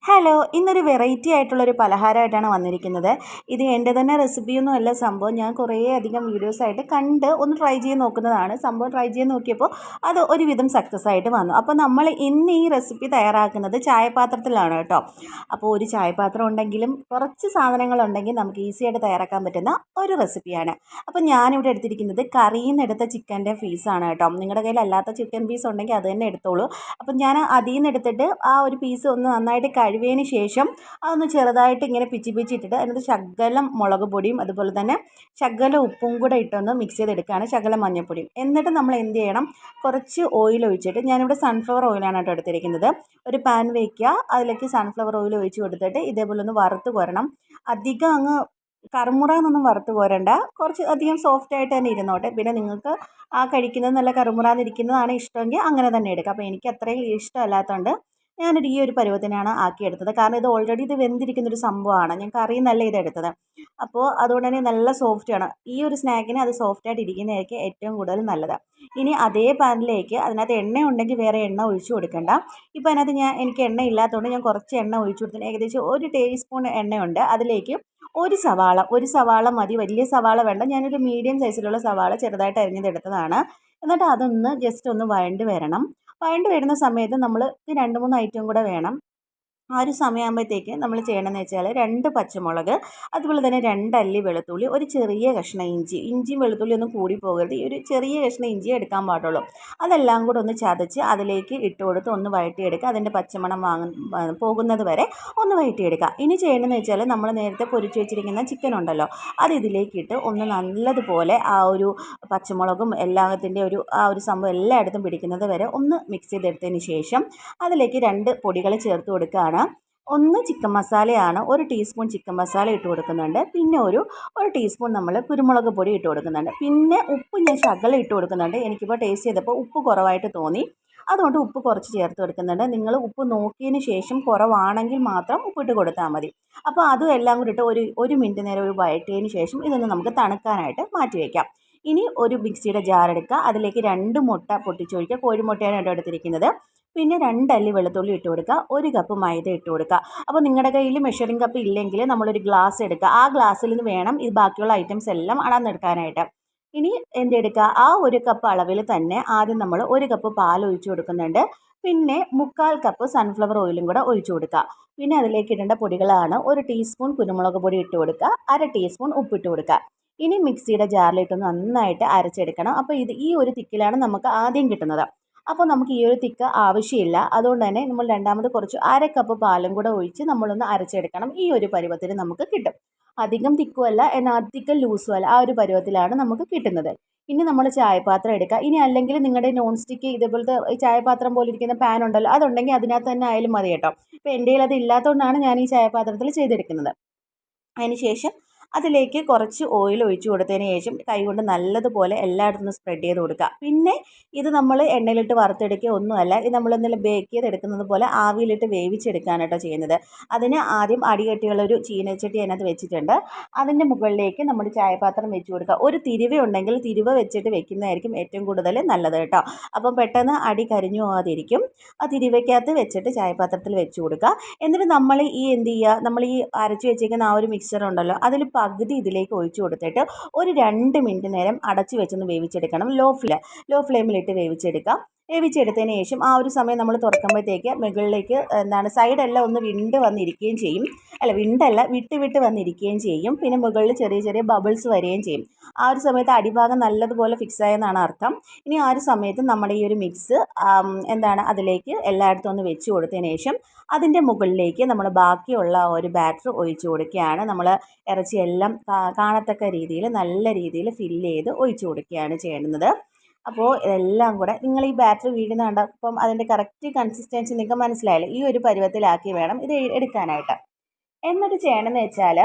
Hello, ഇന്നൊരു variety ആയിട്ടുള്ളൊരു പലഹാരമായിട്ടാണ് വന്നിരിക്കുന്നത്. ഇത് എൻ്റെ തന്നെ റെസിപ്പിയൊന്നും അല്ല സംഭവം. ഞാൻ കുറേ അധികം വീഡിയോസായിട്ട് കണ്ട് ഒന്ന് ട്രൈ ചെയ്ത് നോക്കുന്നതാണ്. സംഭവം ട്രൈ ചെയ്ത് നോക്കിയപ്പോൾ അത് ഒരുവിധം സക്സസ് ആയിട്ട് വന്നു. അപ്പോൾ നമ്മൾ ഇന്ന് ഈ റെസിപ്പി തയ്യാറാക്കുന്നത് ചായപാത്രത്തിലാണ് കേട്ടോ. അപ്പോൾ ഒരു ചായപാത്രം ഉണ്ടെങ്കിലും കുറച്ച് സാധനങ്ങളുണ്ടെങ്കിൽ നമുക്ക് ഈസി ആയിട്ട് തയ്യാറാക്കാൻ പറ്റുന്ന ഒരു റെസിപ്പിയാണ്. അപ്പോൾ ഞാനിവിടെ എടുത്തിരിക്കുന്നത് കറിയിൽ നിന്ന് എടുത്ത ചിക്കൻ്റെ പീസാണ് കേട്ടോ. നിങ്ങളുടെ കയ്യിൽ അല്ലാത്ത ചിക്കൻ പീസ് ഉണ്ടെങ്കിൽ അത് തന്നെ എടുത്തോളൂ. അപ്പം ഞാൻ അതിൽ നിന്ന് എടുത്തിട്ട് ആ ഒരു പീസ് ഒന്ന് നന്നായിട്ട് കഴുകിയതിന് ശേഷം അതൊന്ന് ചെറുതായിട്ട് ഇങ്ങനെ പിച്ചി പിച്ചിട്ടിട്ട് അതിനകത്ത് ശകലം മുളക് പൊടിയും അതുപോലെ തന്നെ ശകലം ഉപ്പും കൂടെ ഇട്ടൊന്ന് മിക്സ് ചെയ്തെടുക്കുകയാണ്, ശകലം മഞ്ഞൾപ്പൊടിയും. എന്നിട്ട് നമ്മൾ എന്ത് ചെയ്യണം, കുറച്ച് ഓയിൽ ഒഴിച്ചിട്ട്, ഞാനിവിടെ സൺഫ്ലവർ ഓയിലാണ് കേട്ടോ എടുത്തിരിക്കുന്നത്. ഒരു പാൻ വയ്ക്കുക, അതിലേക്ക് സൺഫ്ലവർ ഓയിൽ ഒഴിച്ച് കൊടുത്തിട്ട് ഇതേപോലെ ഒന്ന് വറുത്ത് കോരണം. അധികം അങ്ങ് കറുമുറാന്നൊന്നും വറുത്ത് കോരണ്ട, കുറച്ച് അധികം സോഫ്റ്റ് ആയിട്ട് തന്നെ ഇരുന്നോട്ടെ. പിന്നെ നിങ്ങൾക്ക് ആ കഴിക്കുന്നത് നല്ല കറുമുറാന്നിരിക്കുന്നതാണ് ഇഷ്ടമെങ്കിൽ അങ്ങനെ തന്നെ എടുക്കാം. അപ്പോൾ എനിക്ക് അത്രയും ഇഷ്ടമല്ലാത്തതുകൊണ്ട് ഞാനൊരു ഈ ഒരു പരുവത്തിനാണ് ആക്കിയെടുത്തത്. കാരണം ഇത് ഓൾറെഡി ഇത് വെന്തിരിക്കുന്നൊരു സംഭവമാണ്, ഞാൻ കറിയിൽ നല്ല ഇതെടുത്തത്. അപ്പോൾ അതുകൊണ്ട് തന്നെ നല്ല സോഫ്റ്റാണ്. ഈ ഒരു സ്നാക്കിന് അത് സോഫ്റ്റായിട്ട് ഇരിക്കുന്നതായിരിക്കും ഏറ്റവും കൂടുതൽ നല്ലത്. ഇനി അതേ പാനിലേക്ക് അതിനകത്ത് എണ്ണ ഉണ്ടെങ്കിൽ വേറെ എണ്ണ ഒഴിച്ചു കൊടുക്കണ്ട. ഇപ്പോൾ അതിനകത്ത് എനിക്ക് എണ്ണ ഇല്ലാത്തതുകൊണ്ട് ഞാൻ കുറച്ച് എണ്ണ ഒഴിച്ചു കൊടുത്തിട്ട് ഏകദേശം 1 ടീസ്പൂൺ എണ്ണയുണ്ട്. അതിലേക്ക് ഒരു സവാള മതി, വലിയ സവാള വേണ്ട. ഞാനൊരു മീഡിയം സൈസിലുള്ള സവാള ചെറുതായിട്ട് അരിഞ്ഞതെടുത്തതാണ്. എന്നിട്ട് അതൊന്ന് ജസ്റ്റ് ഒന്ന് വഴണ്ട് വരണം. വഴണ്ട് വരുന്ന സമയത്ത് നമ്മൾ 2-3 ഐറ്റം കൂടെ വേണം. ആ ഒരു സമയമാകുമ്പോഴത്തേക്ക് നമ്മൾ ചെയ്യണമെന്ന് വെച്ചാൽ 2 പച്ചമുളക്, അതുപോലെ തന്നെ 2 അല്ലി വെളുത്തുള്ളി, ഒരു ചെറിയ കഷ്ണം ഇഞ്ചിയും വെളുത്തുള്ളി ഒന്നും കൂടി പോകരുത്. ഈ ഒരു ചെറിയ കഷ്ണം ഇഞ്ചിയെ എടുക്കാൻ പാടുള്ളൂ. അതെല്ലാം കൂടെ ഒന്ന് ചതച്ച് അതിലേക്ക് ഇട്ട് കൊടുത്ത് ഒന്ന് വഴറ്റിയെടുക്കുക. അതിൻ്റെ പച്ചമണം പോകുന്നത് വരെ ഒന്ന് വഴറ്റിയെടുക്കുക. ഇനി ചെയ്യണമെന്ന് വെച്ചാൽ നമ്മൾ നേരത്തെ പൊരിച്ച് വെച്ചിരിക്കുന്ന ചിക്കൻ ഉണ്ടല്ലോ, അത് ഇതിലേക്കിട്ട് ഒന്ന് നല്ലതുപോലെ ആ ഒരു പച്ചമുളകും എല്ലാത്തിൻ്റെ ആ ഒരു സംഭവം എല്ലായിടത്തും പിടിക്കുന്നത് വരെ ഒന്ന് മിക്സ് ചെയ്തെടുത്തതിന് ശേഷം അതിലേക്ക് 2 പൊടികൾ ചേർത്ത് കൊടുക്കുകയാണ്. ഒന്ന് ചിക്കൻ മസാലയാണ്, 1 ടീസ്പൂൺ ചിക്കൻ മസാല ഇട്ട് കൊടുക്കുന്നുണ്ട്. പിന്നെ ഒരു ടീസ്പൂൺ നമ്മൾ കുരുമുളക് പൊടി ഇട്ട് കൊടുക്കുന്നുണ്ട്. പിന്നെ ഉപ്പ് ഞാൻ ശകലം ഇട്ട് കൊടുക്കുന്നുണ്ട്. എനിക്കിപ്പോൾ ടേസ്റ്റ് ചെയ്തപ്പോൾ ഉപ്പ് കുറവായിട്ട് തോന്നി, അതുകൊണ്ട് ഉപ്പ് കുറച്ച് ചേർത്ത് കൊടുക്കുന്നുണ്ട്. നിങ്ങൾ ഉപ്പ് നോക്കിയതിന് ശേഷം കുറവാണെങ്കിൽ മാത്രം ഉപ്പിട്ട് കൊടുത്താൽ മതി. അപ്പോൾ അതും എല്ലാം കൂടി ഇട്ട് ഒരു മിനിറ്റ് നേരം ഒരു വഴറ്റിയതിന് ശേഷം ഇതൊന്ന് നമുക്ക് തണുക്കാനായിട്ട് മാറ്റി വയ്ക്കാം. ഇനി ഒരു മിക്സിയുടെ ജാർ എടുക്കുക, അതിലേക്ക് 2 മുട്ട പൊട്ടിച്ചൊഴിക്കുക. കോഴിമുട്ടയാണ് ഇവിടെ എടുത്തിരിക്കുന്നത്. പിന്നെ 2 അല്ലി വെളുത്തുള്ളി ഇട്ട് കൊടുക്കുക, 1 കപ്പ് മൈദ ഇട്ട് കൊടുക്കുക. അപ്പോൾ നിങ്ങളുടെ കയ്യിൽ മെഷറിംഗ് കപ്പ് ഇല്ലെങ്കിൽ നമ്മളൊരു ഗ്ലാസ് എടുക്കുക, ആ ഗ്ലാസ്സിൽ നിന്ന് വേണം ഇത് ബാക്കിയുള്ള ഐറ്റംസ് എല്ലാം അളന്നെടുക്കാനായിട്ട്. ഇനി എന്തെടുക്കുക, ആ 1 കപ്പ് അളവിൽ തന്നെ ആദ്യം നമ്മൾ 1 കപ്പ് പാൽ ഒഴിച്ച് കൊടുക്കുന്നുണ്ട്. പിന്നെ 1/4 കപ്പ് സൺഫ്ലവർ ഓയിലും കൂടെ ഒഴിച്ചു കൊടുക്കുക. പിന്നെ അതിലേക്ക് ഇടേണ്ട പൊടികളാണ്: 1 ടീസ്പൂൺ കുരുമുളക് പൊടി ഇട്ട് കൊടുക്കുക, 1/2 ടീസ്പൂൺ ഉപ്പിട്ട് കൊടുക്കുക. ഇനി മിക്സിയുടെ ജാറിലിട്ടൊന്ന് നന്നായിട്ട് അരച്ചെടുക്കണം. അപ്പോൾ ഈ ഒരു തിക്കിലാണ് നമുക്ക് ആദ്യം കിട്ടുന്നത്. അപ്പോൾ നമുക്ക് ഈ ഒരു തിക്ക് ആവശ്യമില്ല. അതുകൊണ്ട് തന്നെ നമ്മൾ രണ്ടാമത് കുറച്ച് 1/2 കപ്പ് പാലും കൂടെ ഒഴിച്ച് നമ്മളൊന്ന് അരച്ചെടുക്കണം. ഈ ഒരു പരുവത്തിന് നമുക്ക് കിട്ടും. അധികം തിക്കുമല്ല, എന്നാൽ അധികം ലൂസും അല്ല, ആ ഒരു പരുവത്തിലാണ് നമുക്ക് കിട്ടുന്നത്. ഇനി നമ്മൾ ചായപാത്രം എടുക്കുക. ഇനി അല്ലെങ്കിൽ നിങ്ങളുടെ നോൺ സ്റ്റിക്ക് ഇതേപോലത്തെ ചായപാത്രം പോലെ ഇരിക്കുന്ന പാൻ ഉണ്ടല്ലോ, അതുണ്ടെങ്കിൽ അതിനകത്ത് തന്നെ ആയാലും മതി കേട്ടോ. ഇപ്പോൾ എൻ്റെ കയ്യിൽ അത് ഇല്ലാത്തതുകൊണ്ടാണ് ഞാൻ ഈ ചായപാത്രത്തിൽ ചെയ്തെടുക്കുന്നത്. അതിന് ശേഷം അതിലേക്ക് കുറച്ച് ഓയിൽ ഒഴിച്ച് കൊടുത്തതിന് ശേഷം കൈകൊണ്ട് നല്ലതുപോലെ എല്ലായിടത്തും ഒന്ന് സ്പ്രെഡ് ചെയ്ത് കൊടുക്കുക. പിന്നെ ഇത് നമ്മൾ എണ്ണയിലിട്ട് വറുത്തെടുക്കുക ഒന്നുമല്ല, ഇത് നമ്മളെന്തെങ്കിലും ബേക്ക് ചെയ്തെടുക്കുന്നത് പോലെ ആവിയിലിട്ട് വേവിച്ചെടുക്കുകയാണ് കേട്ടോ ചെയ്യുന്നത്. അതിന് ആദ്യം അടികട്ടിയുള്ളൊരു ചീനച്ചട്ടി അതിനകത്ത് വെച്ചിട്ടുണ്ട്. അതിൻ്റെ മുകളിലേക്ക് നമ്മൾ ചായപാത്രം വെച്ച് കൊടുക്കുക. ഒരു തിരുവ ഉണ്ടെങ്കിൽ തിരുവ വെച്ചിട്ട് വെക്കുന്നതായിരിക്കും ഏറ്റവും കൂടുതൽ നല്ലത് കേട്ടോ. അപ്പം പെട്ടെന്ന് അടി കരിഞ്ഞു പോകാതിരിക്കും. ആ തിരുവയ്ക്കകത്ത് വെച്ചിട്ട് ചായപാത്രത്തിൽ വെച്ച് കൊടുക്കുക. എന്നിട്ട് നമ്മൾ എന്ത് ചെയ്യുക, നമ്മൾ ഈ അരച്ച് വെച്ചേക്കുന്ന ആ ഒരു മിക്സർ ഉണ്ടല്ലോ, അതിൽ പകുതി ഇതിലേക്ക് ഒഴിച്ച് കൊടുത്തിട്ട് ഒരു 2 മിനിറ്റ് നേരം അടച്ച് വെച്ചൊന്ന് വേവിച്ചെടുക്കണം. ലോ ഫ്ലെയിമിലിട്ട് വേവിച്ചെടുത്തതിന് ശേഷം ആ ഒരു സമയം നമ്മൾ തുറക്കുമ്പോഴത്തേക്ക് മുകളിലേക്ക് സൈഡെല്ലാം ഒന്ന് വന്നിരിക്കുകയും ചെയ്യും. വിട്ട് വന്നിരിക്കുകയും ചെയ്യും. പിന്നെ മുകളിൽ ചെറിയ ചെറിയ ബബിൾസ് വരികയും ചെയ്യും. ആ ഒരു സമയത്ത് അടിഭാഗം നല്ലതുപോലെ ഫിക്സ് ആയെന്നാണ് അർത്ഥം. ഇനി ആ ഒരു സമയത്ത് നമ്മുടെ ഈ ഒരു മിക്സ് അതിലേക്ക് എല്ലായിടത്തും ഒന്ന് വെച്ച് കൊടുത്തതിന് ശേഷം അതിൻ്റെ മുകളിലേക്ക് നമ്മൾ ബാക്കിയുള്ള ഒരു ബാറ്റർ ഒഴിച്ച് കൊടുക്കുകയാണ്. നമ്മൾ ഇറച്ചിയെല്ലാം കാണത്തക്ക രീതിയിൽ നല്ല രീതിയിൽ ഫില്ല് ചെയ്ത് ഒഴിച്ച് കൊടുക്കുകയാണ് ചെയ്യുന്നത്. അപ്പോൾ ഇതെല്ലാം കൂടെ നിങ്ങൾ ഈ ബാറ്റർ വീഴുന്ന കണ്ടപ്പം അതിൻ്റെ കറക്റ്റ് കൺസിസ്റ്റൻസി നിങ്ങൾക്ക് മനസ്സിലായല്ലോ. ഈ ഒരു പരുവത്തിലാക്കി വേണം ഇത് എടുക്കാനായിട്ട്. എന്നിട്ട് ചെയ്യണമെന്ന് വെച്ചാൽ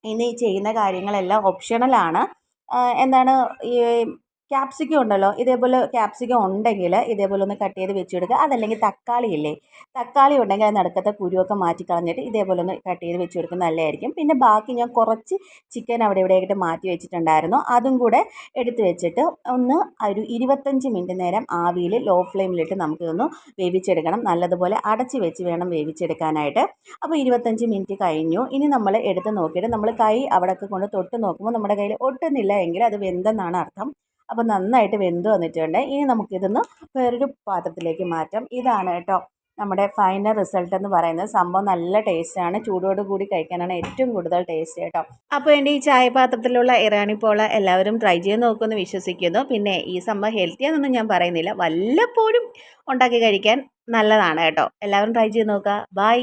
ഇനി ചെയ്യുന്ന കാര്യങ്ങളെല്ലാം ഓപ്ഷണലാണ്. ഈ ക്യാപ്സിക്കം ഉണ്ടല്ലോ, ഇതേപോലെ ക്യാപ്സിക്കം ഉണ്ടെങ്കിൽ ഇതേപോലെ ഒന്ന് കട്ട് ചെയ്ത് വെച്ചെടുക്കുക. അതല്ലെങ്കിൽ തക്കാളി ഇല്ലേ, തക്കാളി ഉണ്ടെങ്കിൽ അത് നടുക്കത്തെ കുരുവൊക്കെ മാറ്റി കളഞ്ഞിട്ട് ഇതേപോലെ ഒന്ന് കട്ട് ചെയ്ത് വെച്ച് കൊടുക്കുന്നത് നല്ലതായിരിക്കും. പിന്നെ ബാക്കി ഞാൻ കുറച്ച് ചിക്കൻ അവിടെ ഇവിടെയായിട്ട് മാറ്റി വെച്ചിട്ടുണ്ടായിരുന്നു, അതും കൂടെ എടുത്ത് വെച്ചിട്ട് ഒന്ന് ഒരു 25 മിനിറ്റ് നേരം ആവിയിൽ ലോ ഫ്ലെയിമിലിട്ട് നമുക്കിതൊന്ന് വേവിച്ചെടുക്കണം. നല്ലതുപോലെ അടച്ച് വെച്ച് വേണം വേവിച്ചെടുക്കാനായിട്ട്. അപ്പോൾ 25 മിനിറ്റ് കഴിഞ്ഞു. ഇനി നമ്മൾ എടുത്ത് നോക്കിയിട്ട് നമ്മൾ കൈ അവിടെയൊക്കെ കൊണ്ട് തൊട്ട് നോക്കുമ്പോൾ നമ്മുടെ കയ്യിൽ ഒട്ടുന്നില്ല എങ്കിൽ അത് വെന്തെന്നാണ് അർത്ഥം. അപ്പോൾ നന്നായിട്ട് വെന്ത് വന്നിട്ടുണ്ട്. ഇനി നമുക്കിതൊന്ന് വേറൊരു പാത്രത്തിലേക്ക് മാറ്റാം. ഇതാണ് കേട്ടോ നമ്മുടെ ഫൈനൽ റിസൾട്ട് എന്ന് പറയുന്നത്. സംഭവം നല്ല ടേസ്റ്റാണ്. ചൂടോട് കൂടി കഴിക്കാനാണ് ഏറ്റവും കൂടുതൽ ടേസ്റ്റ് കേട്ടോ. അപ്പോൾ എൻ്റെ ഈ ചായപാത്രത്തിലുള്ള ഇറാനി പോള എല്ലാവരും ട്രൈ ചെയ്ത് നോക്കുമെന്ന് വിശ്വസിക്കുന്നു. പിന്നെ ഈ സംഭവം ഹെൽത്തിയാണെന്നൊന്നും ഞാൻ പറയുന്നില്ല, വല്ലപ്പോഴും ഉണ്ടാക്കി കഴിക്കാൻ നല്ലതാണ് കേട്ടോ. എല്ലാവരും ട്രൈ ചെയ്ത് നോക്കുക. ബൈ.